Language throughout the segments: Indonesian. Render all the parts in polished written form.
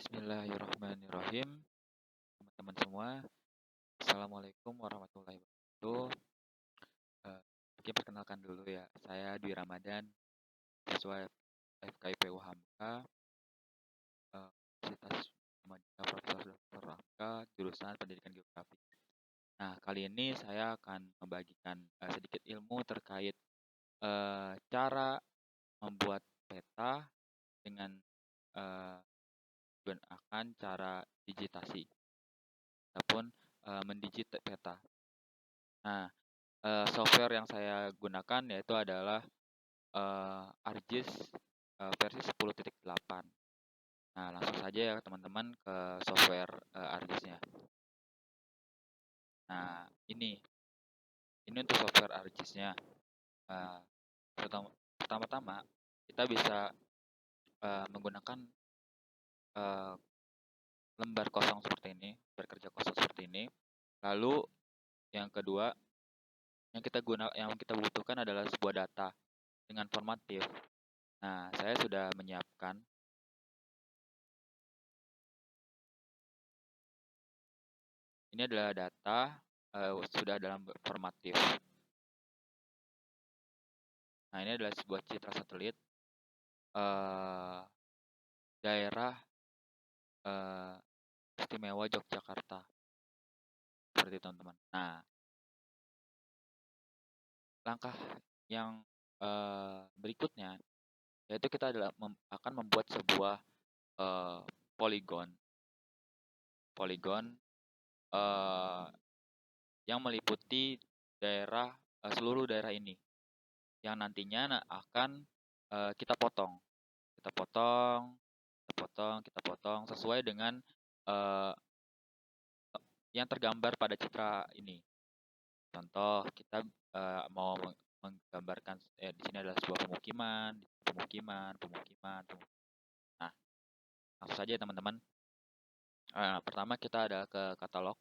Bismillahirrahmanirrahim, teman-teman semua. Assalamualaikum warahmatullahi wabarakatuh. Eh, Oke, perkenalkan dulu ya. Saya Dwi Ramadan, siswa FKIP Hamka, Universitas Muhammadiyah Profesor Dr. Hamka, jurusan Pendidikan Geografi. Nah, kali ini saya akan membagikan sedikit ilmu terkait cara membuat peta dengan eh, menggunakan cara digitasi ataupun mendigit peta. Nah, software yang saya gunakan yaitu adalah ArcGIS versi 10.8. Nah, langsung saja ya teman-teman ke software ArcGIS-nya. Nah, ini untuk software ArcGIS-nya. Pertama-tama kita bisa menggunakan lembar kosong seperti ini, lembar kerja kosong seperti ini. Lalu yang kedua yang kita butuhkan adalah sebuah data dengan format div. Nah, saya sudah menyiapkan. Ini adalah data sudah dalam format div. Nah, ini adalah sebuah citra satelit daerah istimewa Yogyakarta. Seperti itu, teman-teman. Nah, langkah yang berikutnya yaitu kita akan membuat sebuah poligon yang meliputi seluruh daerah ini yang nantinya akan kita potong sesuai dengan yang tergambar pada citra ini. Contoh, kita mau menggambarkan di sini adalah sebuah pemukiman. Nah, langsung saja teman-teman. Pertama kita ada ke katalog.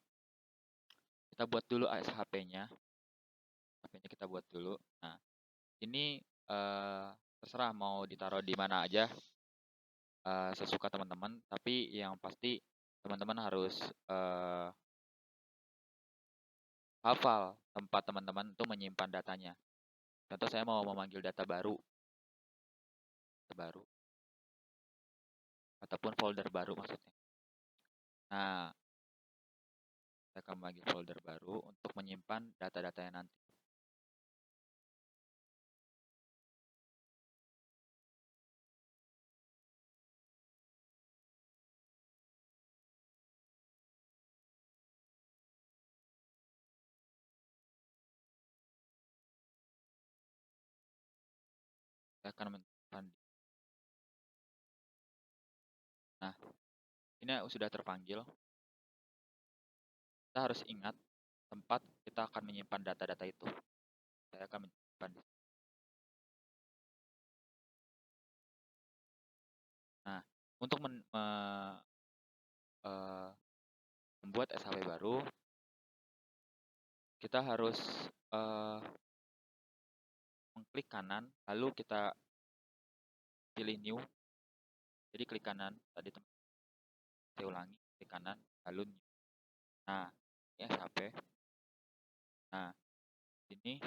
Kita buat dulu ASHP-nya. HP-nya kita buat dulu. Nah, ini terserah mau ditaruh di mana aja, sesuka teman-teman. Tapi yang pasti teman-teman harus hafal tempat teman-teman untuk menyimpan datanya. Contoh, saya mau memanggil data baru ataupun folder baru maksudnya. Nah, saya akan memanggil folder baru untuk menyimpan data-datanya nanti. Saya akan menyimpan. Nah, ini sudah terpanggil. Kita harus ingat tempat kita akan menyimpan data-data itu. Saya akan menyimpan. Nah, untuk membuat SHP baru, kita harus mengklik kanan, lalu kita pilih new. Jadi klik kanan tadi, saya ulangi, klik kanan lalu new. Nah, ini SHP. Nah, ini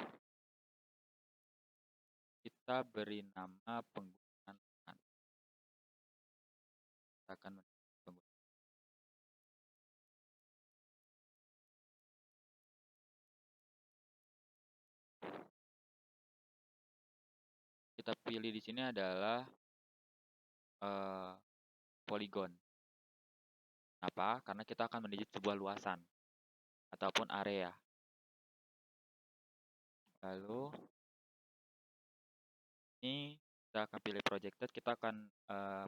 kita beri nama penggunaan. Kita akan kita pilih di sini adalah poligon. Kenapa? Karena kita akan mendigit sebuah luasan ataupun area. Lalu ini kita akan pilih projected. Kita akan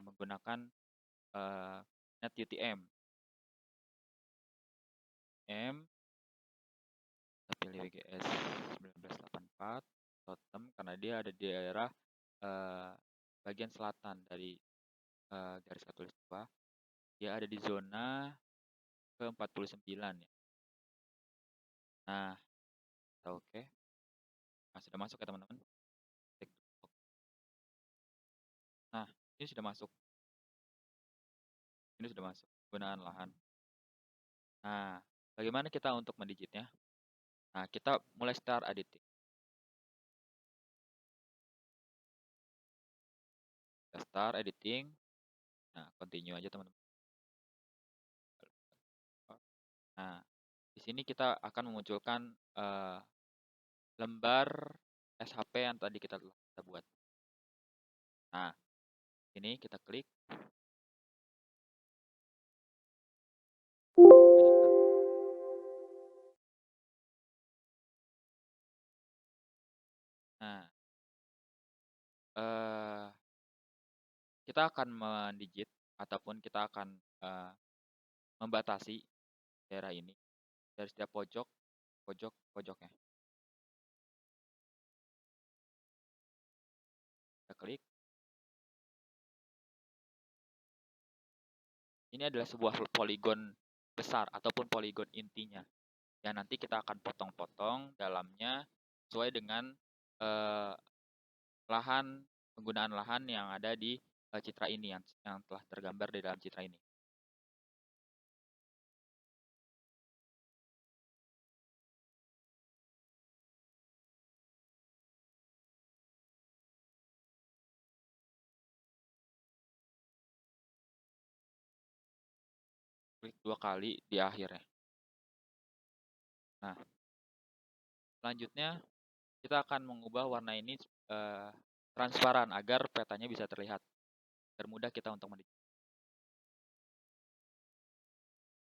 menggunakan NetUTM. Kita pilih WGS 1984 totem karena dia ada di daerah bagian selatan dari garis khatulistiwa. Dia ada di zona ke-49 ya. Nah, oke. Nah, sudah masuk ya teman-teman. Nah, ini sudah masuk. Ini sudah masuk, penggunaan lahan. Nah, bagaimana kita untuk mendigitnya? Nah, kita mulai start editing. Kita start editing. Nah, continue aja teman-teman. Nah, di sini kita akan memunculkan lembar SHP yang tadi kita buat. Nah, ini kita klik. Banyakkan. Nah, kita akan mendigit ataupun kita akan membatasi daerah ini dari setiap pojoknya. Kita klik. Ini adalah sebuah poligon besar ataupun poligon intinya yang nanti kita akan potong-potong dalamnya sesuai dengan penggunaan lahan yang ada di citra ini yang telah tergambar di dalam citra ini. Klik 2 kali di akhirnya. Nah, selanjutnya kita akan mengubah warna ini transparan agar petanya bisa terlihat. Termudah kita untuk mendigit.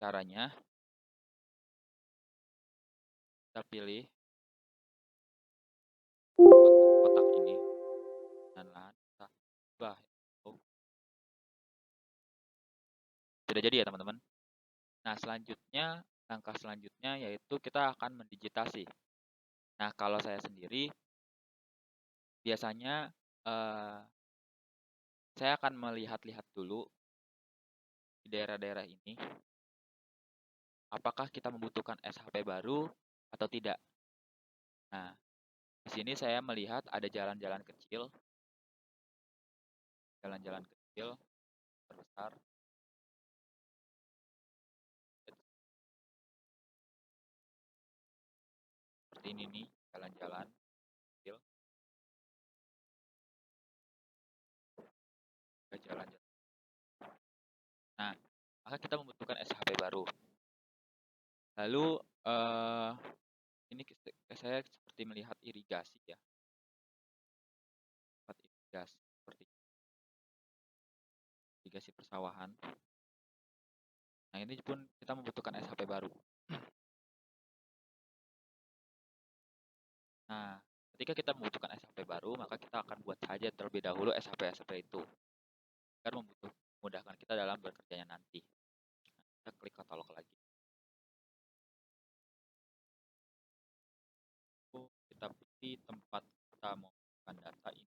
Caranya, kita pilih kotak ini dan lahan kita ubah. Sudah jadi ya teman-teman. Nah, langkah selanjutnya yaitu kita akan mendigitasi. Nah, kalau saya sendiri biasanya saya akan melihat-lihat dulu di daerah-daerah ini apakah kita membutuhkan SHP baru atau tidak. Nah, di sini saya melihat ada jalan-jalan kecil terbesar. Seperti ini nih, jalan-jalan kecil. Jalan-jalan. Nah, maka kita membutuhkan SHP baru. Lalu ini saya seperti melihat irigasi ya. Irigasi seperti irigasi persawahan. Nah, ini pun kita membutuhkan SHP baru. Nah, ketika kita membutuhkan SHP baru, maka kita akan buat saja terlebih dahulu SHP itu agar memudahkan kita dalam bekerjanya nanti. Nah, kita klik katalog lagi. Kita pilih tempat kita mau masukkan data ini.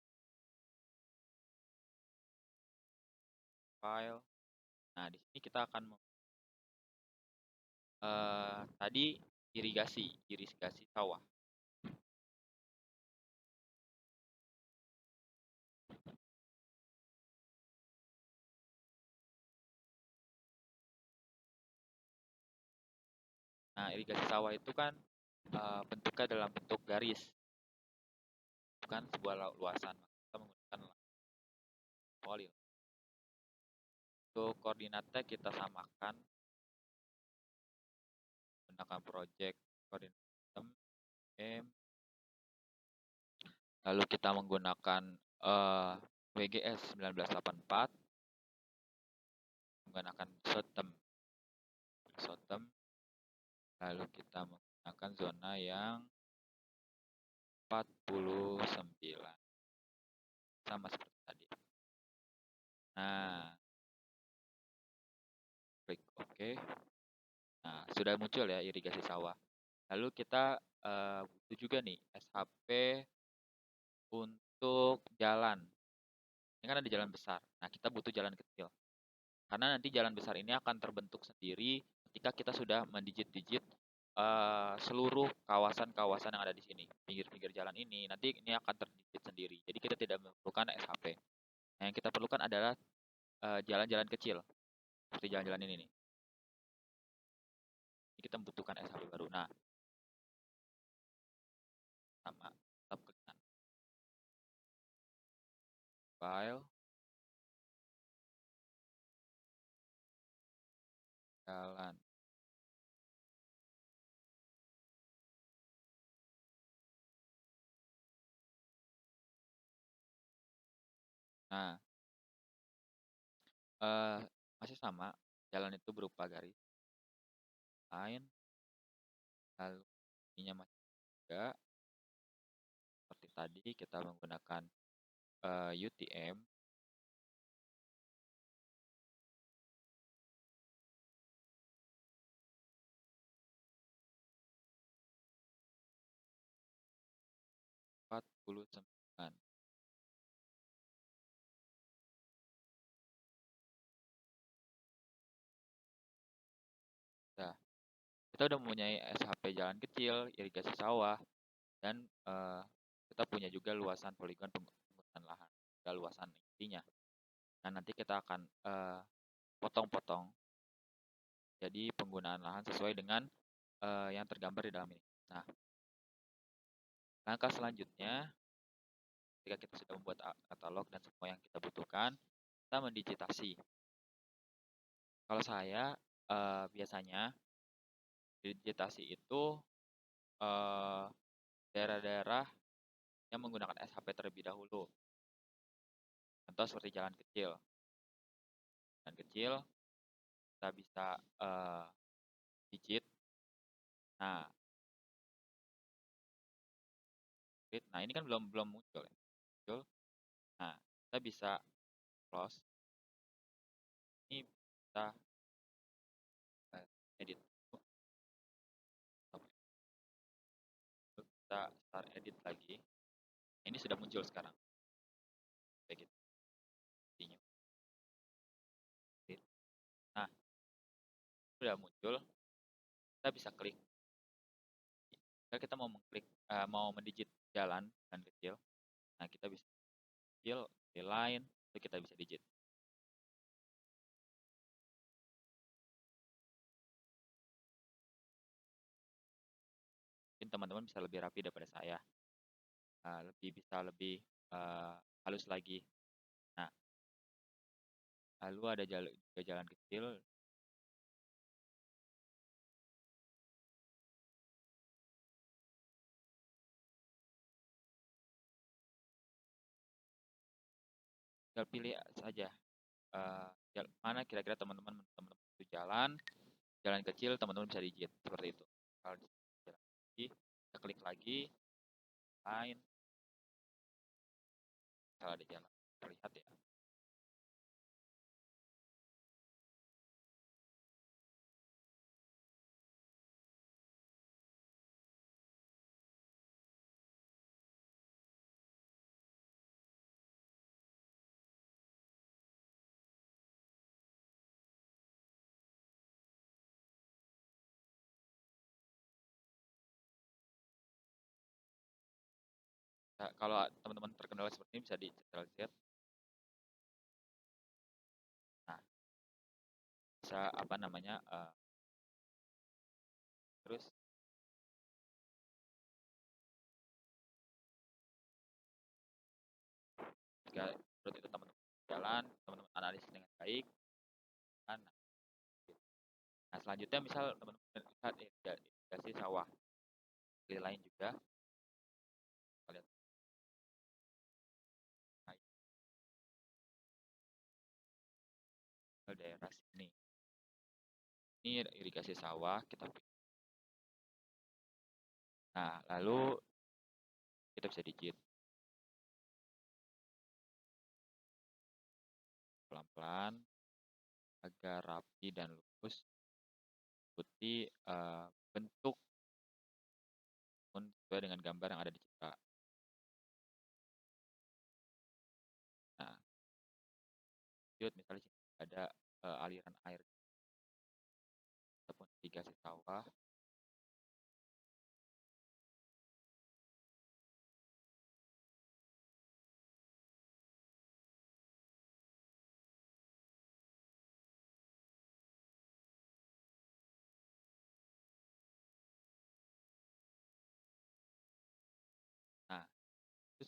File. Nah, di sini kita akan tadi irigasi sawah. Nah, irigasi sawah itu kan bentuknya dalam bentuk garis, bukan sebuah luasan. Kita menggunakan polil. Untuk koordinatnya kita samakan menggunakan project coordinate system M. Lalu kita menggunakan WGS 1984 menggunakan SOTEM. Lalu kita menggunakan zona yang 49 sama seperti tadi. Nah, klik OK. Nah, sudah muncul ya irigasi sawah. Lalu kita butuh juga nih SHP untuk jalan. Ini kan ada jalan besar. Nah, kita butuh jalan kecil. Karena nanti jalan besar ini akan terbentuk sendiri ketika kita sudah mendigit-digit seluruh kawasan-kawasan yang ada di sini. Pinggir-pinggir jalan ini, nanti ini akan terdigit sendiri. Jadi kita tidak memerlukan SHP. Nah, yang kita perlukan adalah jalan-jalan kecil. seperti jalan-jalan ini nih. Ini kita membutuhkan SHP baru. Nah, sama tetap klik kanan. File, jalan. Nah, eh masih sama, jalan itu berupa garis line, lalu ininya masih juga seperti tadi kita menggunakan UTM. Empat puluh 49. Nah, kita udah mempunyai SHP jalan kecil, irigasi sawah, dan kita punya juga luasan poligon penggunaan lahan, dan luasan intinya. Nah, nanti kita akan potong-potong jadi penggunaan lahan sesuai dengan yang tergambar di dalam ini. Nah, langkah selanjutnya ketika kita sudah membuat katalog dan semua yang kita butuhkan, kita mendigitasi. Kalau saya biasanya digitasi itu daerah-daerah yang menggunakan SHP terlebih dahulu. Contoh seperti jalan kecil. Jalan kecil kita bisa digit. Nah, nah ini kan belum muncul ya. Muncul. Nah, kita bisa close. Ini kita edit. Kita start edit lagi. Ini sudah muncul sekarang. Kayak gitu. Nah, sudah muncul. Kita bisa klik. Jika kita mau mengklik, mau mendigit jalan kecil, nah kita bisa kecil, di line, itu kita bisa digit. Mungkin teman-teman bisa lebih rapi daripada saya, bisa lebih halus lagi. Nah, lalu ada jalan kecil. Tinggal pilih saja mana kira-kira teman-teman itu jalan kecil teman-teman bisa digit seperti itu. Kalau jalan lagi, kita klik lagi, line, kalau ada jalan terlihat ya. Nah, kalau teman-teman terkendala seperti ini bisa di Ctrl Z. Nah, bisa apa namanya? Terus jika menurut itu teman-teman jalan, teman-teman analisis dengan baik, kan? Nah, selanjutnya misal teman-teman lihat irigasi sawah, di lain juga, kita lihat. Nah, ke daerah sini. Ini irigasi sawah, kita pilih. Nah, lalu kita bisa digit pelan-pelan agar rapi dan lurus, ikuti bentuk sesuai dengan gambar yang ada di citra. Nah, misalnya ada aliran air ataupun irigasi sawah.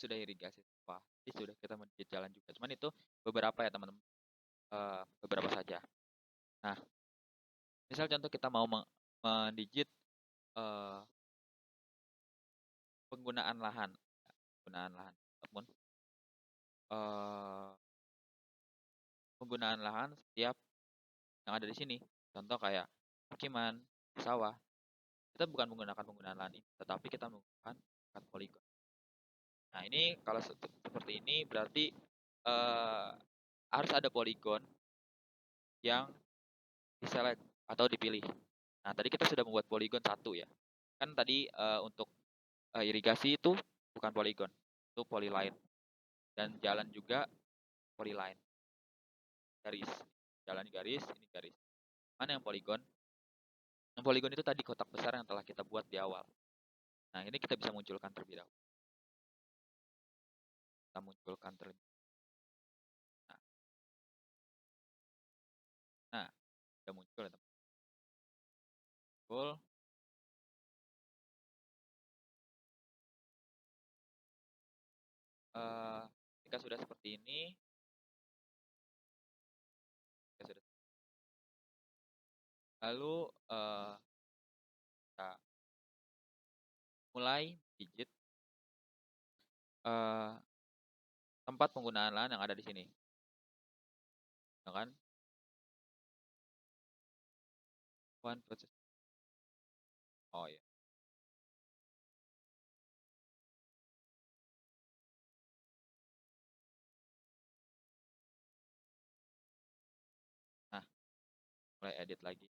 sudah irigasi sawah, jadi sudah kita mendigit jalan juga. Cuman itu beberapa ya teman-teman, beberapa saja. Nah, misal contoh kita mau mendigit eh, penggunaan lahan, ataupun eh, penggunaan lahan setiap yang ada di sini. Contoh kayak pemukiman, sawah. Kita bukan menggunakan penggunaan lahan ini, tetapi kita menggunakan poligon. Nah, ini kalau seperti ini berarti harus ada poligon yang diselect atau dipilih. Nah, tadi kita sudah membuat poligon satu ya. Kan tadi untuk irigasi itu bukan poligon, itu polyline. Dan jalan juga polyline. Garis. Jalan garis, ini garis. Mana yang poligon? Yang poligon itu tadi kotak besar yang telah kita buat di awal. Nah, ini kita bisa munculkan terlebih dahulu. Kita munculkan terlebih. Nah, sudah muncul ya, teman. Muncul. Jika sudah seperti ini, lalu kita mulai digit tempat penggunaan lahan yang ada di sini, ya kan? One process. Oh ya. Nah, mulai edit lagi.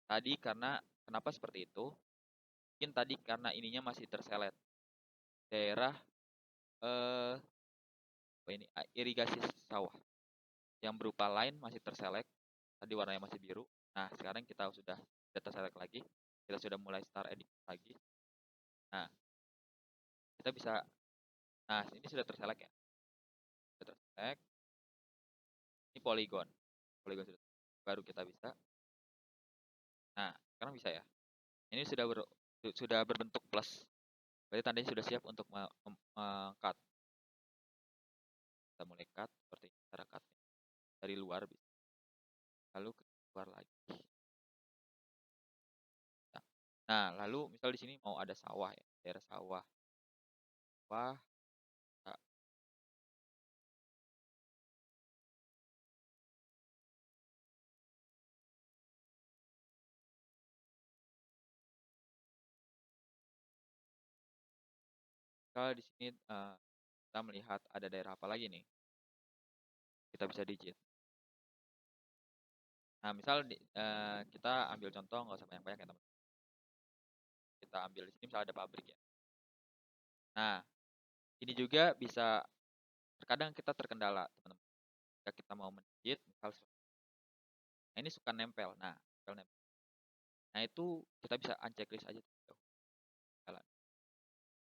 Tadi karena kenapa seperti itu? Mungkin tadi karena ininya masih terselet. Daerah ini irigasi sawah yang berupa line masih terselect. Tadi warnanya masih biru. Nah, sekarang kita sudah terselect lagi. Kita sudah mulai start edit lagi. Nah, kita bisa. Nah, ini sudah terselect ya. Sudah terselect. Ini polygon. Polygon baru kita bisa. Nah, sekarang bisa ya. Ini sudah berbentuk plus. Berarti tandanya sudah siap untuk cut. Kita mulai cut seperti cara cut dari luar bisa. Lalu keluar lagi. Nah, lalu misal di sini mau ada sawah ya, daerah sawah. Sawah. Nah, kalau di sini kita melihat ada daerah apa lagi nih? Kita bisa digit. Nah, misal kita ambil contoh, nggak usah banyak-banyak ya teman. Kita ambil di sini misal ada pabrik ya. Nah, ini juga bisa terkadang kita terkendala teman-teman. Jika kita mau mendigit, misal nah ini suka nempel. Nah, nempel. Nah, itu kita bisa unchecklist aja.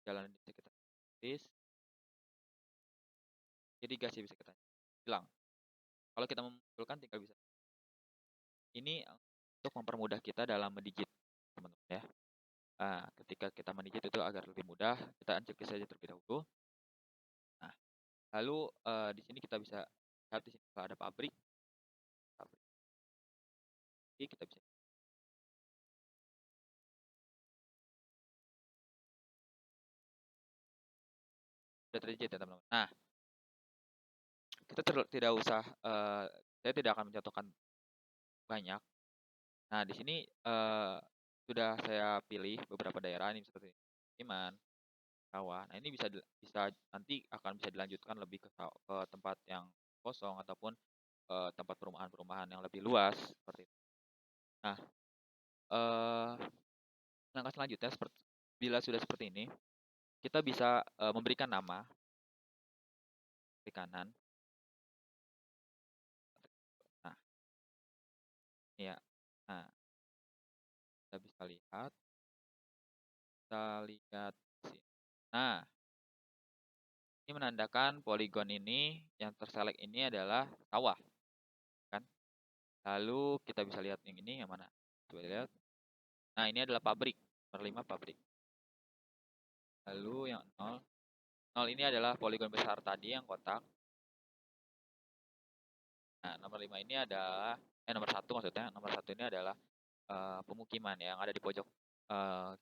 Jalan bisa kita checklist. Irigasi bisa kita hilang. Kalau kita memunculkan tinggal bisa. Ini untuk mempermudah kita dalam mendigit, teman-teman ya. Nah, ketika kita mendigit itu agar lebih mudah, kita unchecklist saja terlebih dahulu. Nah, lalu di sini kita bisa lihat di sini kalau ada pabrik. Jadi kita bisa. Sudah terdigit ya teman-teman. Nah, kita tidak usah, saya tidak akan mencontohkan banyak. Nah, di sini sudah saya pilih beberapa daerah ini seperti Iman, sawah. Nah, ini bisa nanti akan bisa dilanjutkan lebih ke tempat yang kosong ataupun tempat perumahan-perumahan yang lebih luas seperti itu. Nah, langkah selanjutnya bila sudah seperti ini, kita bisa memberikan nama di kanan. Nah, ini ya. Nah, kita bisa lihat. Kita lihat sini. Nah, ini menandakan poligon ini yang terselect ini adalah sawah, kan? Lalu kita bisa lihat yang ini yang mana? Coba lihat. Nah, ini adalah pabrik, nomor 5 pabrik. Lalu yang 0 0 ini adalah poligon besar tadi yang kotak. Nah, nomor 5 ini adalah nomor 1 maksudnya, nomor 1 ini adalah pemukiman yang ada di pojok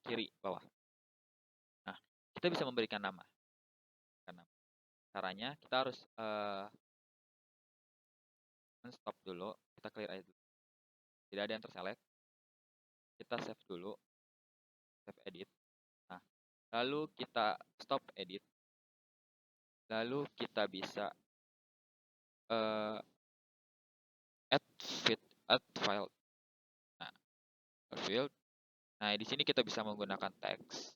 kiri bawah. Nah, kita bisa memberikan nama. Caranya kita harus stop dulu, kita clear aja dulu. Tidak ada yang terselect. Kita save dulu, save edit. Nah, lalu kita stop edit. Lalu kita bisa add file. Nah, field. Nah, di sini kita bisa menggunakan teks.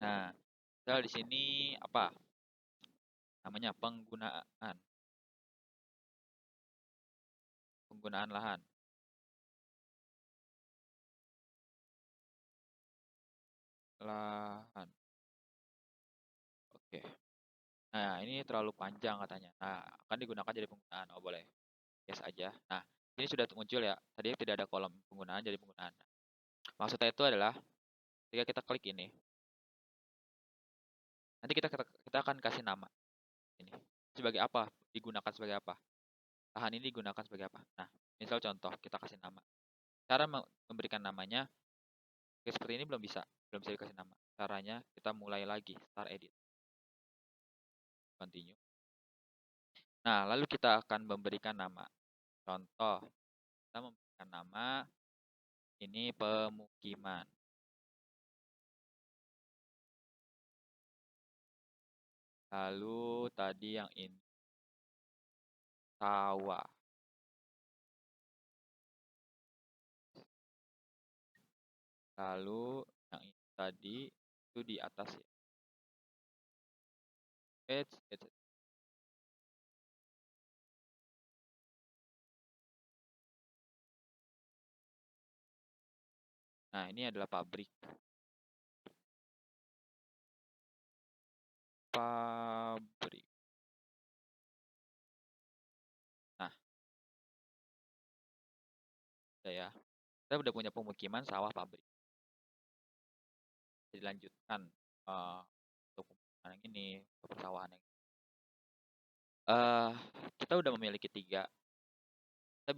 Nah, misal di sini apa? Namanya penggunaan lahan. Oke. Nah, ini terlalu panjang katanya. Nah, akan digunakan jadi penggunaan. Oh, boleh. Yes aja. Nah, ini sudah muncul ya. Tadi tidak ada kolom penggunaan jadi penggunaan. Maksudnya itu adalah ketika kita klik ini, nanti kita akan kasih nama ini. Sebagai apa? Digunakan sebagai apa? Lahan ini digunakan sebagai apa? Nah, misal contoh kita kasih nama. Cara memberikan namanya seperti ini belum bisa dikasih nama. Caranya kita mulai lagi, start edit. Continue. Nah, lalu kita akan memberikan nama. Contoh, kita memberikan nama ini pemukiman. Lalu tadi yang ini sawah. Lalu yang ini tadi itu di atas ya. It's. Nah, ini adalah pabrik. Pabrik. Nah, udah ya. Kita udah punya pemukiman, sawah, pabrik. Dilanjutkan untuk pemukiman yang ini, untuk persawahan yang ini. Kita udah memiliki 3. Kita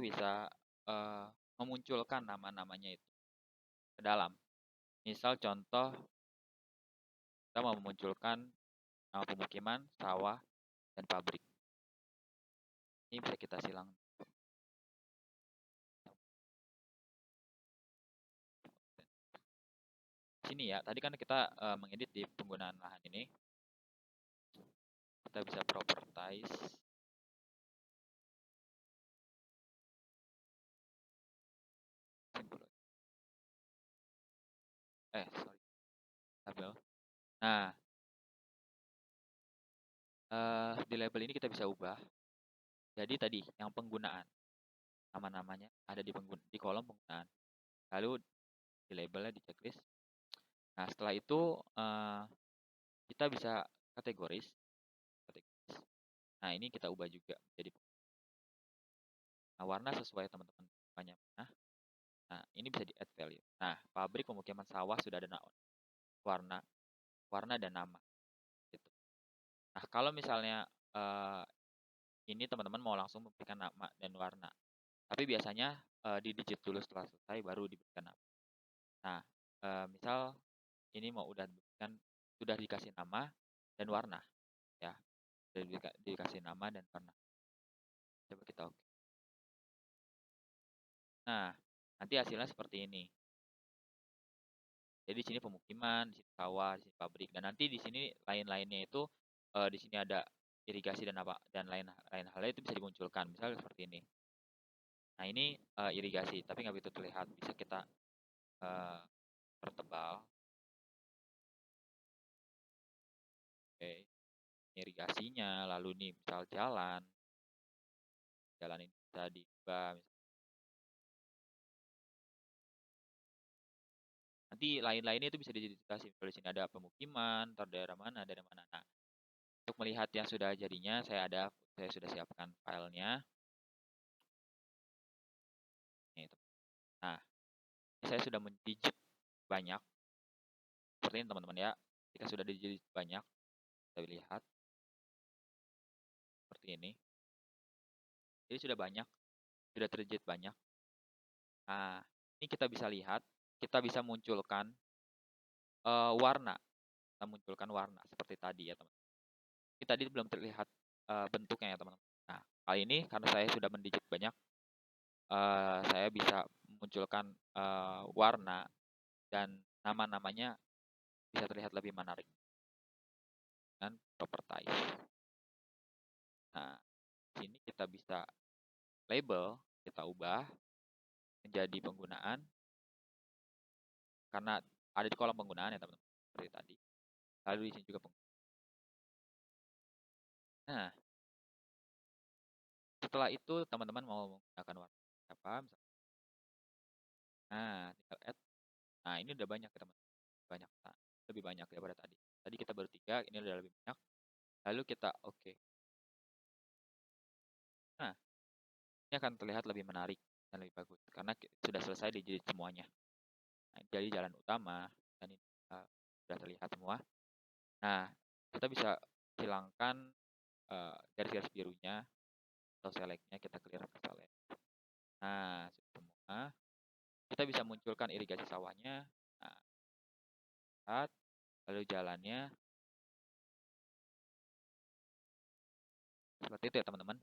bisa memunculkan nama-namanya itu ke dalam. Misal contoh kita mau memunculkan nama pemukiman, sawah, dan pabrik. Ini bisa kita silang. Sini ya, tadi kan kita mengedit di penggunaan lahan ini. Kita bisa properties. Sorry. Label. Nah, di label ini kita bisa ubah. Jadi tadi yang penggunaan. Nama-namanya ada di kolom penggunaan. Lalu di labelnya di checklist. Nah, setelah itu kita bisa kategoris. Nah, ini kita ubah juga jadi warna sesuai teman-teman banyak. Nah, ini bisa di add value. Nah, pabrik, pemukiman, sawah sudah ada warna dan nama gitu. Nah, kalau misalnya ini teman-teman mau langsung memberikan nama dan warna. Tapi biasanya di digit dulu setelah selesai baru diberikan nama. Nah, misal ini mau sudah dikasih nama dan warna ya. Dikasih nama dan warna. Coba kita oke. Nah, nanti hasilnya seperti ini. Jadi di sini pemukiman, di sini sawah, di sini pabrik, dan nanti di sini lain-lainnya itu di sini ada irigasi dan apa dan lain halnya itu bisa dimunculkan, misalnya seperti ini. Nah, ini irigasi, tapi nggak begitu terlihat. Bisa kita pertebal. Oke, irigasinya, lalu nih misal jalan ini bisa diubah. Nanti lain-lainnya itu bisa diidentifikasi. Di sini ada pemukiman, daerah mana. Nah, untuk melihat yang sudah jadinya, saya sudah siapkan filenya. Nah, saya sudah mendigit banyak seperti ini teman-teman ya. Jika sudah digigit banyak, kita lihat seperti ini. Jadi sudah banyak, sudah terjadi banyak. Nah, ini kita bisa lihat, kita bisa munculkan warna, kita munculkan warna seperti tadi ya teman. Ini tadi belum terlihat bentuknya ya teman-teman. Nah, kali ini karena saya sudah mendigit banyak, saya bisa memunculkan warna dan nama-namanya bisa terlihat lebih menarik dengan properties. Nah, di sini kita bisa label, kita ubah menjadi penggunaan karena ada di kolom penggunaan ya teman-teman seperti tadi. Lalu di sini juga Nah, setelah itu teman-teman mau menggunakan warna apa? Nah, tinggal add. Nah, ini udah banyak ya teman-teman. Banyak. Nah, lebih banyak daripada tadi. Tadi kita baru 3, ini udah lebih banyak. Lalu kita oke. Nah, ini akan terlihat lebih menarik dan lebih bagus karena sudah selesai dijilid semuanya. Nah, jadi jalan utama dan ini sudah terlihat semua. Nah, kita bisa hilangkan garis-garis birunya atau selectnya, kita clear ke select. Nah, semua. Kita bisa munculkan irigasi sawahnya. Nah, lihat, lalu jalannya. Seperti itu ya teman-teman.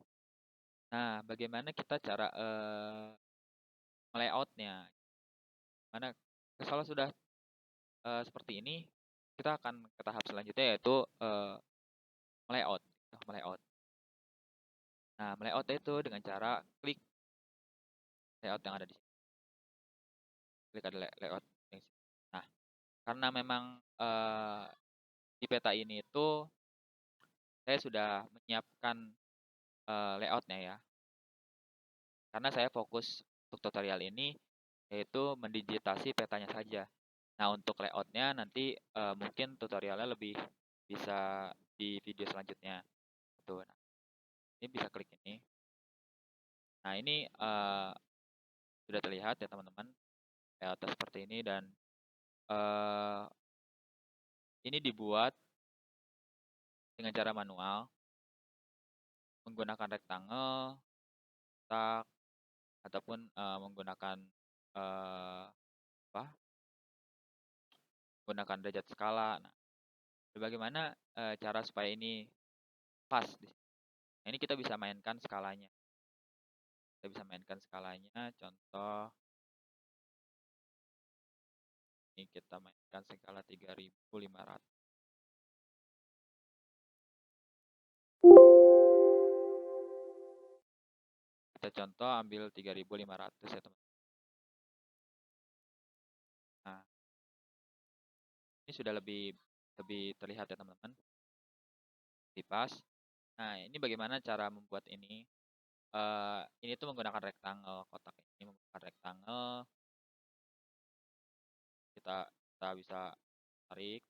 Nah, bagaimana kita cara layoutnya? Mana kalau sudah seperti ini, kita akan ke tahap selanjutnya yaitu layout. Layout. Nah, layout itu dengan cara klik layout yang ada di sini. Klik ada layout. Nah, karena memang di peta ini itu saya sudah menyiapkan layoutnya ya. Karena saya fokus untuk tutorial ini yaitu mendigitasi petanya saja. Nah, untuk layoutnya nanti mungkin tutorialnya lebih bisa di video selanjutnya. Tuh, nah, ini bisa klik ini. Nah, ini sudah terlihat ya teman-teman layoutnya seperti ini dan ini dibuat dengan cara manual menggunakan rectangle, tak ataupun menggunakan apa? Menggunakan derajat skala. Nah, bagaimana cara supaya ini pas? Nah, ini kita bisa mainkan skalanya. Kita bisa mainkan skalanya. Contoh, ini kita mainkan skala 3500. Kita contoh ambil 3500 ya teman. Nah, ini sudah lebih terlihat ya teman-teman. Lebih pas. Nah, ini bagaimana cara membuat ini? Ini tuh menggunakan rectangle, kotak ini menggunakan rectangle. Kita bisa tarik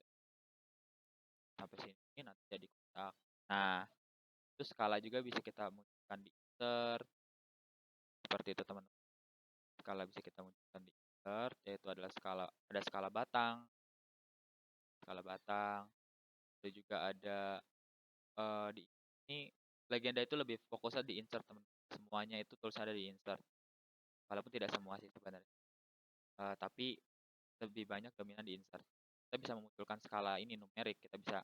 sampai sini nanti jadi kotak. Nah, itu skala juga bisa kita munculkan di insert seperti itu teman-teman. Skala bisa kita munculkan di insert, yaitu adalah ada skala batang, itu juga ada di ini legenda itu lebih fokusnya di insert teman-teman. Semuanya itu tulisannya ada di insert. Walaupun tidak semua sih sebenarnya. Tapi lebih banyak dominan di insert. Kita bisa memunculkan skala ini numerik, kita bisa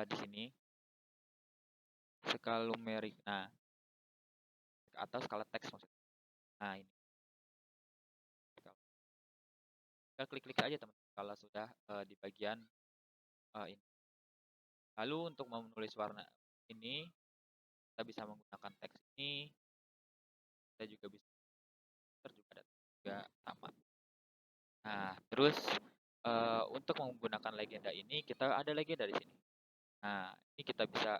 di sini skala numerik. Nah, atau skala teks maksudnya. Nah, ini. Kita klik-klik aja teman-teman kalau sudah di bagian ini. Lalu untuk menulis warna ini, kita bisa menggunakan teks ini. Kita juga bisa juga ada juga sama. Nah, terus untuk menggunakan legenda ini, kita ada legenda di sini. Nah, ini kita bisa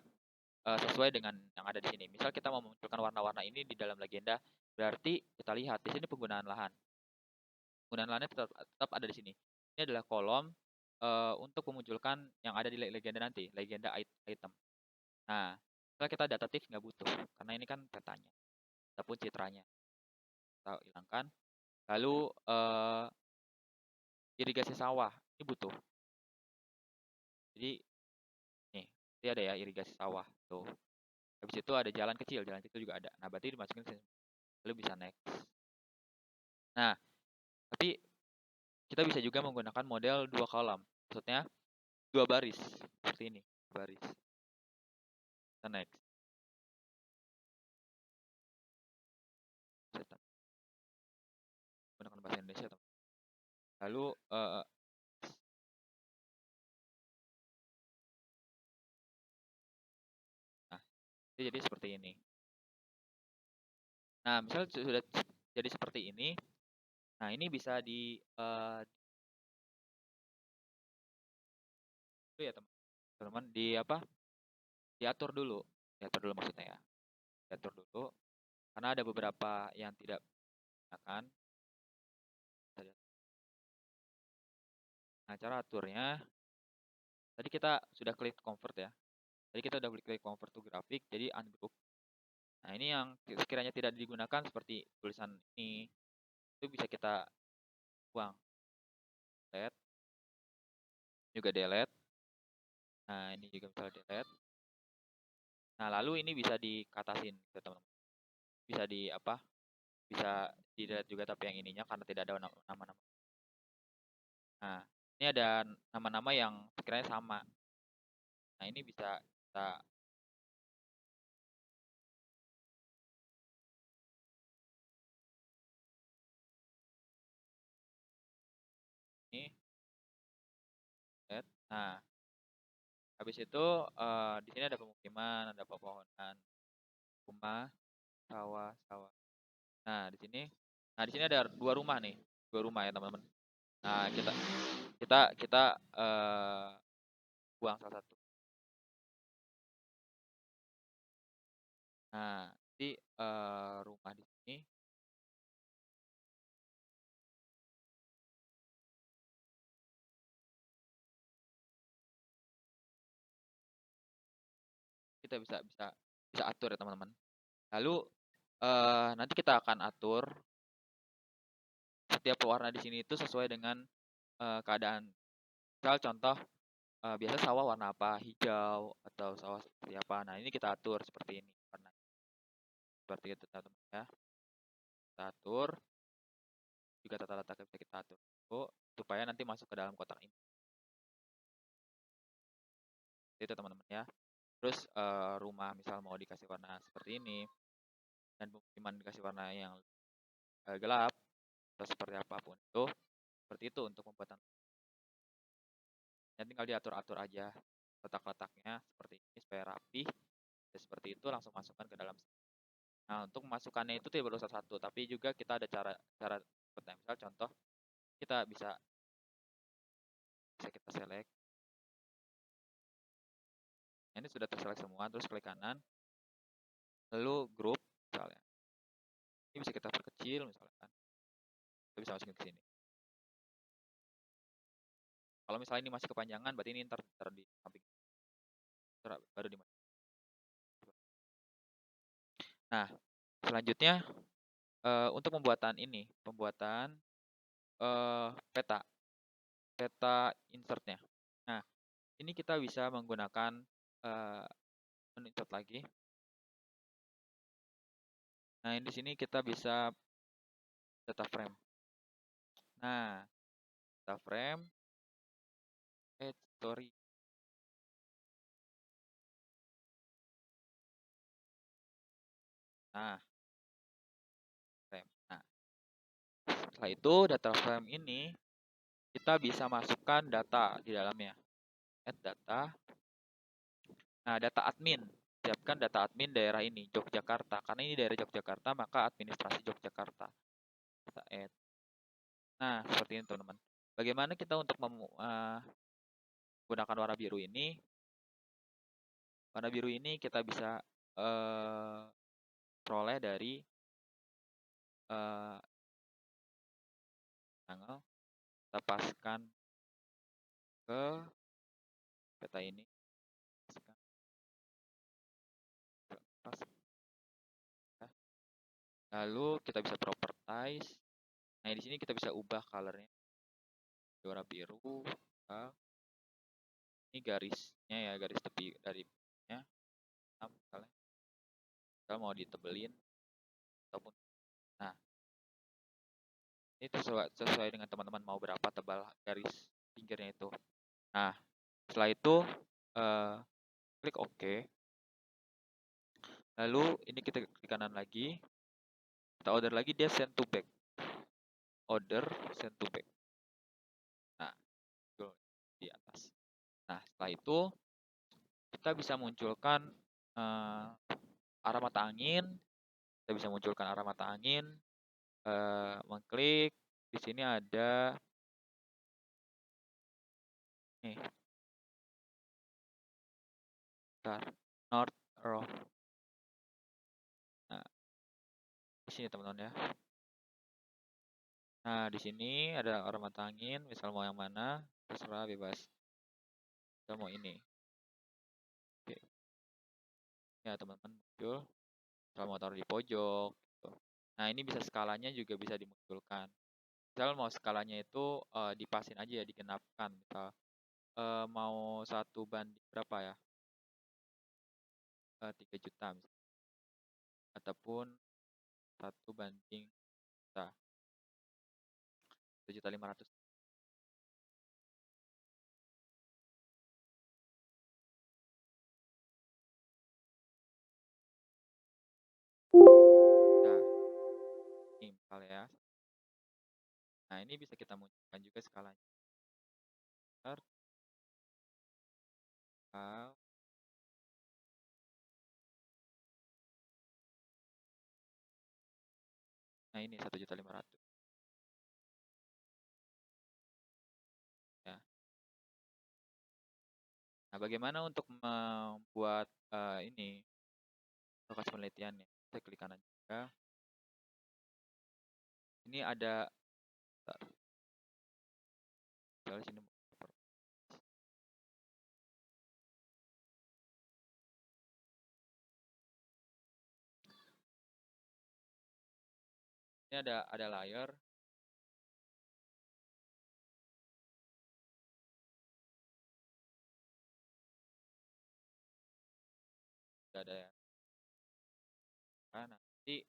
sesuai dengan yang ada di sini. Misal kita mau memunculkan warna-warna ini di dalam legenda, berarti kita lihat di sini penggunaan lahan. Penggunaan lahannya tetap ada di sini. Ini adalah kolom untuk memunculkan yang ada di legenda nanti, legenda item. Nah, kalau kita datatif nggak butuh, karena ini kan petanya, ataupun citranya. Kita hilangkan. Lalu irigasi sawah, ini butuh. Jadi nih, ini ada ya irigasi sawah tuh. Habis itu ada jalan kecil juga ada. Nah, berarti dimasukin sini. Lalu bisa next. Nah, tapi kita bisa juga menggunakan model dua kolom. Maksudnya dua baris seperti ini, baris. Kita next. Saya gunakan bahasa Indonesia, teman. Lalu nah, jadi seperti ini. Nah, misal sudah jadi seperti ini. Nah, ini bisa di itu ya, teman-teman, di apa? Diatur dulu. Diatur dulu maksudnya ya. Diatur dulu karena ada beberapa yang tidak akan. Nah, cara aturnya tadi kita sudah klik convert ya. Tadi kita udah klik convert to grafik, jadi ungroup. Nah, ini yang sekiranya tidak digunakan seperti tulisan ini, itu bisa kita buang. Delete. Juga delete. Nah, ini juga bisa delete. Nah, lalu ini bisa dikatasin, gitu, teman-teman. Bisa di apa? Bisa di delete juga tapi yang ininya karena tidak ada nama-nama. Nah, ini ada nama-nama yang sekiranya sama. Nah, ini bisa kita ini delete. Nah, habis itu di sini ada pemukiman, ada pepohonan, rumah, sawah, sawah. Nah, di sini ada dua rumah nih. Dua rumah ya, teman-teman. Nah, kita buang salah satu. Nah, di rumah di sini kita bisa atur ya, teman-teman. Lalu nanti kita akan atur setiap warna di sini itu sesuai dengan keadaan. Misal contoh biasa sawah warna apa? Hijau atau sawah seperti apa. Nah, ini kita atur seperti ini warna. Seperti itu, teman-teman ya. Kita atur juga tata letaknya bisa kita atur supaya nanti masuk ke dalam kotak ini. Itu, teman-teman ya. Terus rumah misal mau dikasih warna seperti ini dan pemukiman dikasih warna yang gelap atau seperti apapun itu, seperti itu untuk pembuatan. Ya, tinggal diatur-atur aja letak-letaknya seperti ini supaya rapi. Ya, seperti itu langsung masukkan ke dalam. Nah, untuk memasukkannya itu tidak perlu satu-satu, tapi juga kita ada cara seperti misal contoh kita bisa kita select. Nah, ini sudah terselect semua, terus klik kanan, lalu group misalnya. Ini bisa kita perkecil misalkan. Kita bisa masukin ke sini. Kalau misalnya ini masih kepanjangan, berarti ini ntar di samping. Baru dimasukin. Nah, selanjutnya untuk pembuatan peta insertnya. Nah, ini kita bisa menggunakan menu insert lagi. Nah, di sini kita bisa data frame. Nah, data frame, story. Nah, frame. Nah, setelah itu data frame ini kita bisa masukkan data di dalamnya. Add data. Nah, data admin. Siapkan data admin daerah ini, Yogyakarta. Karena ini daerah Yogyakarta, maka administrasi Yogyakarta. Kita add. Nah, seperti ini, teman-teman. Bagaimana kita untuk menggunakan warna biru ini? Warna biru ini kita bisa peroleh dari tanggal. Kita paskan ke peta ini. Pas. Lalu kita bisa properties. Nah, di sini kita bisa ubah colornya. Warna biru. ini garisnya ya, garis tepi dari nya, misalnya misal mau ditebelin ataupun nah, ini sesuai dengan teman-teman mau berapa tebal garis pinggirnya itu. Nah, setelah itu klik OK. Lalu ini kita klik kanan lagi, kita order lagi, dia send to back. Order send to back. Nah, itu di atas. Nah, setelah itu kita bisa munculkan arah mata angin. Kita bisa munculkan arah mata angin. Mengklik di sini ada nih, North Arrow. Nah, di sini teman-teman ya. Nah, di sini ada arah mata angin, misal mau yang mana, terserah bebas. Kita mau ini. Oke. Ya, teman-teman muncul. Misal mau taruh di pojok gitu. Nah, ini bisa skalanya juga bisa dimunculkan. Misal mau skalanya itu dipasin aja ya, digenapkan. Misal mau 1:berapa ya? 3 juta misalnya. Ataupun 1:1 juta. 1.500.000. Ya, ini misalnya ya. Nah, ini bisa kita munculkan juga skalanya. Skala. Nah, ini 1.500.000. Ya. Nah, bagaimana untuk membuat ini lokasi penelitiannya? Saya klik kanan juga. Ini ada misalnya sini ini ada layer. Ada ya. Nah, nanti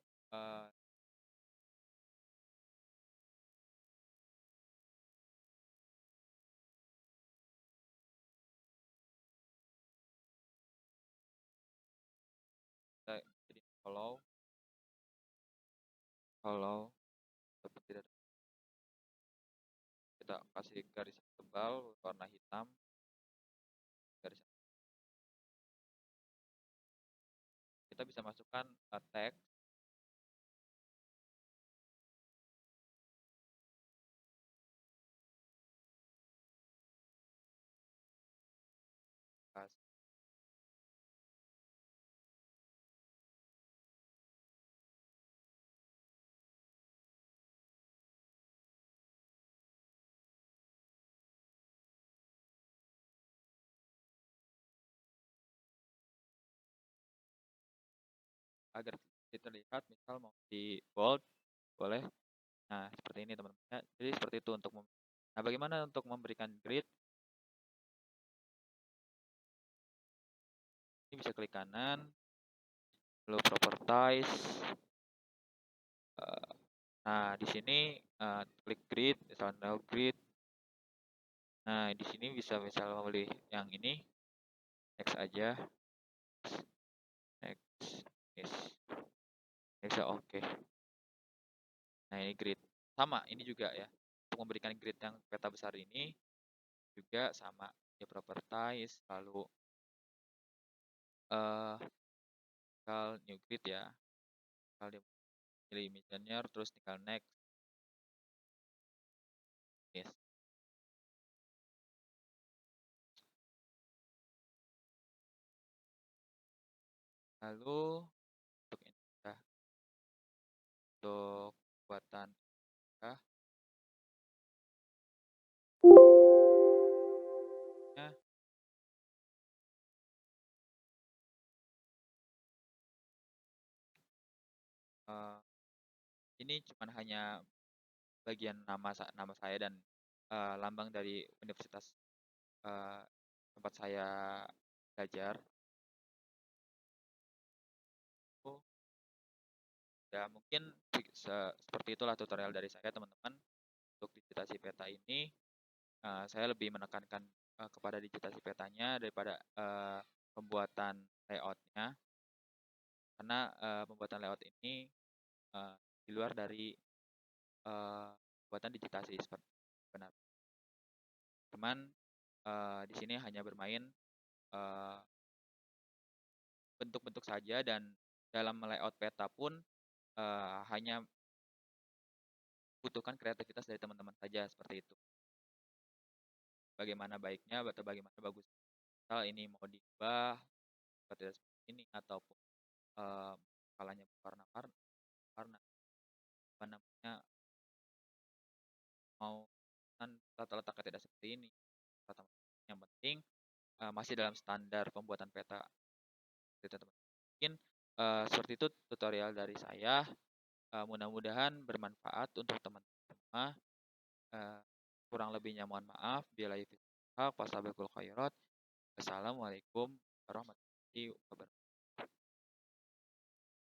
kita jadi follow seperti itu. Kita kasih garis tebal warna hitam, garis. Kita bisa masukkan teks. Agar terlihat, misal mau di bold boleh. Nah, seperti ini teman-teman ya. Jadi seperti itu untuk nah, bagaimana untuk memberikan grid? Ini bisa klik kanan, lalu properties. Nah, di sini klik grid, misalnya grid. Nah, di sini bisa misal memilih yang ini, next aja, next, yes, bisa oke. Nah, ini grid sama, ini juga ya. Untuk memberikan grid yang peta besar ini juga sama, ya properties, lalu tinggal new grid ya, tinggal pilih image terus tinggal next, yes. Lalu untuk ini ya, untuk buatan ya, ini cuman hanya bagian nama saya dan lambang dari universitas tempat saya belajar. Oh, ya mungkin seperti itulah tutorial dari saya, teman-teman. Untuk digitasi peta ini, saya lebih menekankan, kepada digitasi petanya daripada, pembuatan layout-nya. Karena, pembuatan layout ini, eee, di luar dari, pembuatan digitasi seperti benar. Cuman, di sini hanya bermain, eee, bentuk-bentuk saja dan dalam layout peta pun, hanya butuhkan kreativitas dari teman-teman saja, seperti itu. Bagaimana baiknya atau bagaimana bagus, misal ini mau diubah seperti ini ataupun, eee, skalanya warna-warni warna, apa namanya, mau kan tata letaknya tidak seperti ini, tata yang penting, masih dalam standar pembuatan peta gitu, teman. Mungkin, seperti itu tutorial dari saya, mudah-mudahan bermanfaat untuk teman-teman semua, eee, kurang lebihnya mohon maaf. Billahi taufiq wal hidayah. Wassalamualaikum warahmatullahi wabarakatuh.